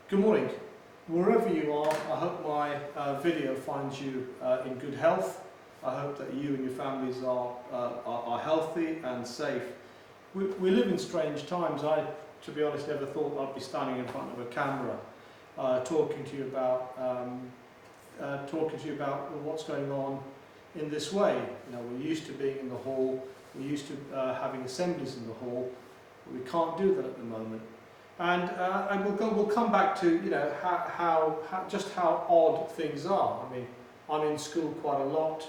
Good morning. Wherever you are, I hope my video finds you in good health. I hope that you and your families are healthy and safe. We live in strange times. I, to be honest, never thought I'd be standing in front of a camera talking to you about what's going on in this way. You know, we're used to being in the hall. We're used to having assemblies in the hall. But we can't do that at the moment. And we'll come back to just how odd things are. I mean, I'm in school quite a lot,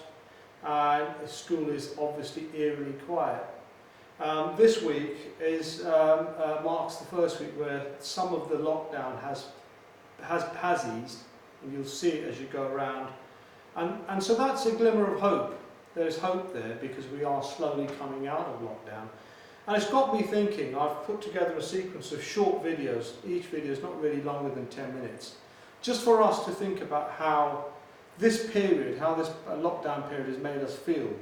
and school is obviously eerily quiet. This week marks the first week where some of the lockdown has eased, and you'll see it as you go around. And so that's a glimmer of hope. There's hope there because we are slowly coming out of lockdown. And it's got me thinking. I've put together a sequence of short videos. Each video is not really longer than 10 minutes. Just for us to think about how this period, how this lockdown period has made us feel.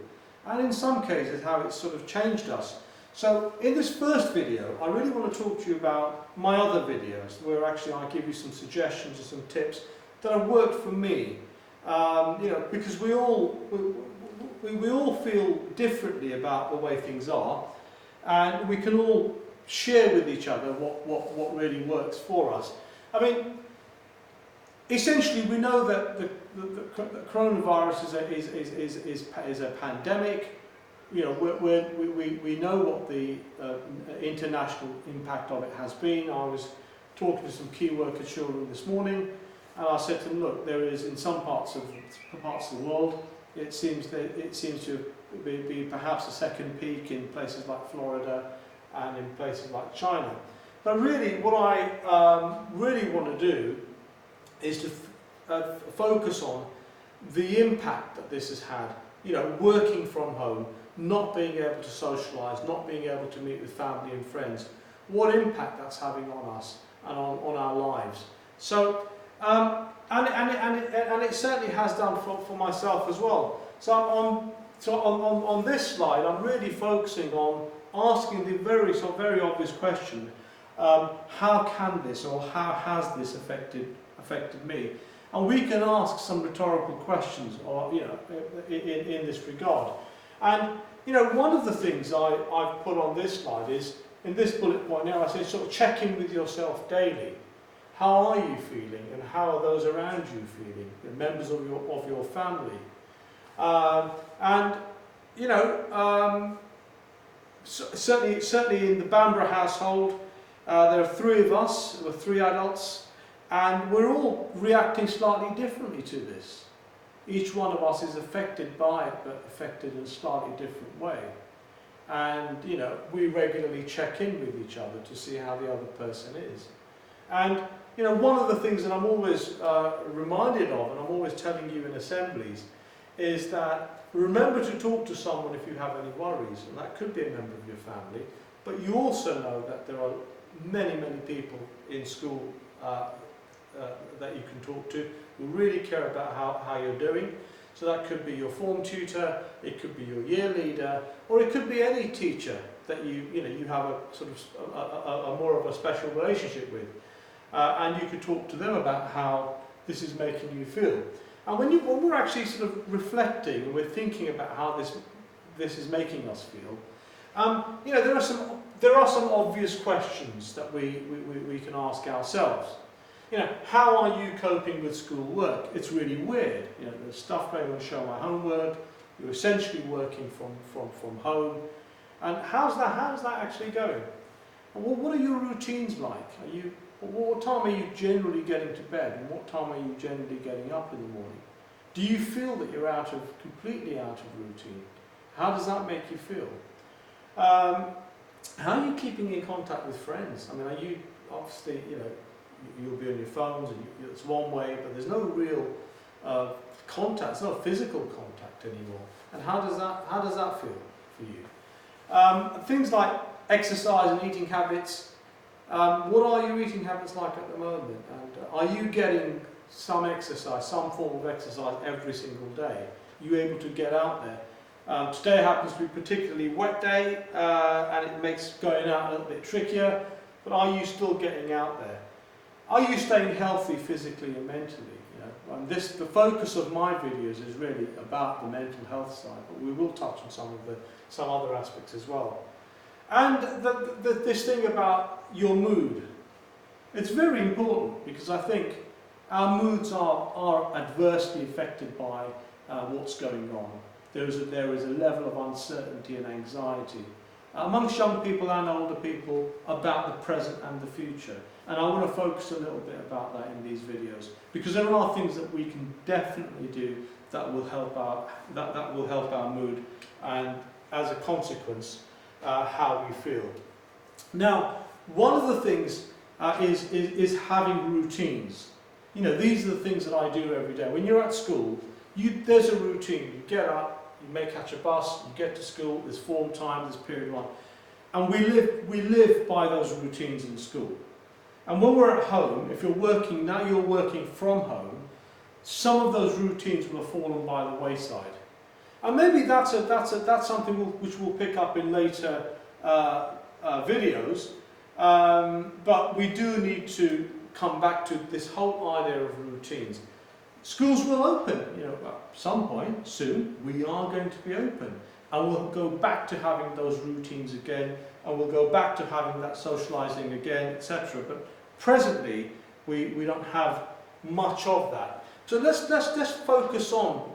And in some cases, how it's sort of changed us. So in this first video, I really want to talk to you about my other videos, where actually I give you some suggestions and some tips that have worked for me. Because we all feel differently about the way things are. And we can all share with each other what really works for us. I mean, essentially, we know that the coronavirus is a pandemic. You know, we know what the international impact of it has been. I was talking to some key worker children this morning, and I said to them, look, there is in some parts of the world, it seems to be perhaps a second peak in places like Florida and in places like China. But really, what I really want to do is to focus on the impact that this has had. You know, working from home, not being able to socialise, not being able to meet with family and friends. What impact that's having on us and on our lives. So, and it certainly has done for myself as well. So on this slide, I'm really focusing on asking the very obvious question: how can this, or how has this affected me? And we can ask some rhetorical questions, or in this regard. And one of the things I've put on this slide is, in this bullet point now, I say sort of check in with yourself daily. How are you feeling, and how are those around you feeling? The members of your family. Certainly in the Bhambra household, there are three of us, there are three adults, and we're all reacting slightly differently to this. Each one of us is affected by it, but affected in a slightly different way. And we regularly check in with each other to see how the other person is. And one of the things that I'm always reminded of, and I'm always telling you in assemblies, is that remember to talk to someone if you have any worries, and that could be a member of your family, but you also know that there are many people in school that you can talk to who really care about how you're doing. So that could be your form tutor, it could be your year leader, or it could be any teacher that you have a sort of a more of a special relationship with, and you could talk to them about how this is making you feel. And when we're actually sort of reflecting and we're thinking about how this is making us feel, there are some obvious questions that we can ask ourselves. How are you coping with schoolwork? It's really weird. There's stuff going on, show my homework. You're essentially working from home, and how's that actually going? And what are your routines like? What time are you generally getting to bed, and what time are you generally getting up in the morning? Do you feel that you're completely out of routine? How does that make you feel? How are you keeping in contact with friends? I mean, are you obviously, you'll be on your phones, and it's one way, but there's no real contact. It's not physical contact anymore. And how does that feel for you? Things like exercise and eating habits. What are your eating habits like at the moment? And are you getting some exercise, some form of exercise every single day? Are you able to get out there? Today happens to be a particularly wet day, and it makes going out a little bit trickier, but are you still getting out there? are you staying healthy physically and mentally? You know, and the focus of my videos is really about the mental health side, but we will touch on some other aspects as well. And this thing about your mood, it's very important, because I think our moods are adversely affected by what's going on. There is a level of uncertainty and anxiety amongst young people and older people about the present and the future. And I want to focus a little bit about that in these videos, because there are things that we can definitely do that will help our mood, and as a consequence, how we feel. Now, one of the things is having routines. You know, these are the things that I do every day. When you're at school, there's a routine. You get up, you may catch a bus, you get to school, there's form time, there's period one. And we live by those routines in school. And when we're at home, if you're working, now you're working from home, some of those routines will have fallen by the wayside. And maybe that's something which we'll pick up in later videos, but we do need to come back to this whole idea of routines. Schools will open, you know, at some point soon. We are going to be open, and we'll go back to having those routines again, and we'll go back to having that socialising again, etc. But presently, we don't have much of that. So let's focus on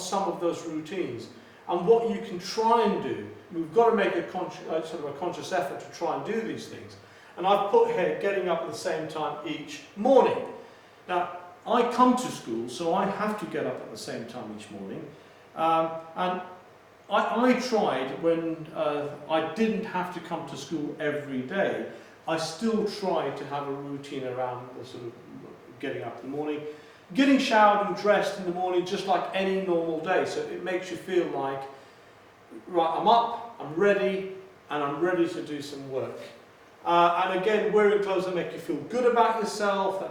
some of those routines and what you can try and do. We've got to make a conscious effort to try and do these things. And I've put here getting up at the same time each morning. Now, I come to school, so I have to get up at the same time each morning. And I tried when I didn't have to come to school every day. I still tried to have a routine around the sort of getting up in the morning. Getting showered and dressed in the morning just like any normal day, so it makes you feel like, right, I'm up, I'm ready, and I'm ready to do some work. And again, wearing clothes that make you feel good about yourself,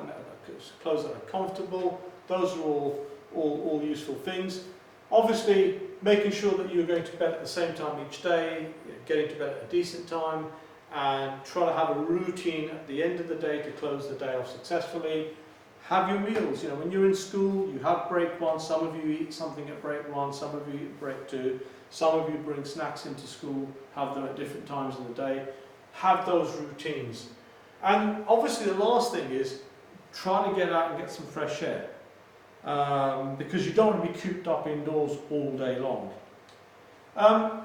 clothes that are comfortable, those are all useful things. Obviously, making sure that you're going to bed at the same time each day, getting to bed at a decent time, and try to have a routine at the end of the day to close the day off successfully. Have your meals. You know, when you're in school, you have break one. Some of you eat something at break one, some of you eat break two. Some of you bring snacks into school, have them at different times in the day. Have those routines. And obviously the last thing is try to get out and get some fresh air. Because you don't want to be cooped up indoors all day long. And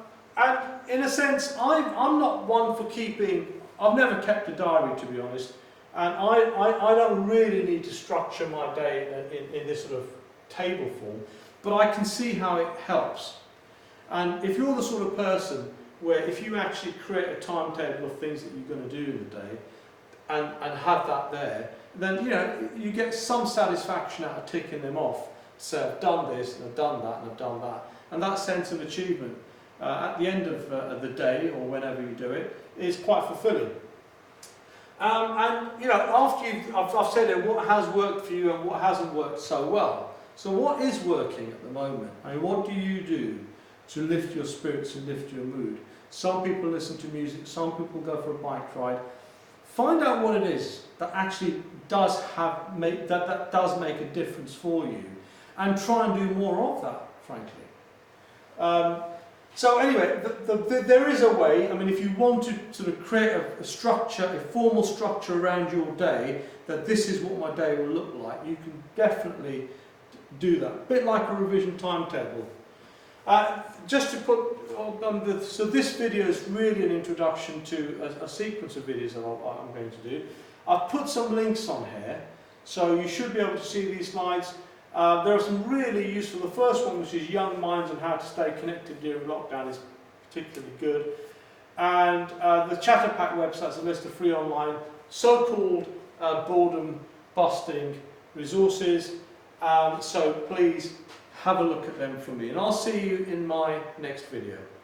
in a sense, I'm not one for I've never kept a diary, to be honest. And I don't really need to structure my day in this sort of table form, but I can see how it helps. And if you're the sort of person where if you actually create a timetable of things that you're going to do in the day and have that there, then you know you get some satisfaction out of ticking them off. So I've done this, and I've done that, and I've done that. And that sense of achievement at the end of the day, or whenever you do it, is quite fulfilling. And you know, after I've said what has worked for you and what hasn't worked so well. So what is working at the moment? I mean, what do you do to lift your spirits and lift your mood? Some people listen to music, some people go for a bike ride. Find out what it is that actually does does make a difference for you, and try and do more of that, frankly. So anyway, there is a way. I mean, if you want to sort of create a structure, a formal structure around your day, that this is what my day will look like, you can definitely do that. A bit like a revision timetable. Just to put, so this video is really an introduction to a sequence of videos that I'm going to do. I've put some links on here, so you should be able to see these slides. There are some really useful. The first one, which is Young Minds and How to Stay Connected During Lockdown, is particularly good. And the Chatterpack website is a list of free online so-called boredom-busting resources. So please have a look at them for me. And I'll see you in my next video.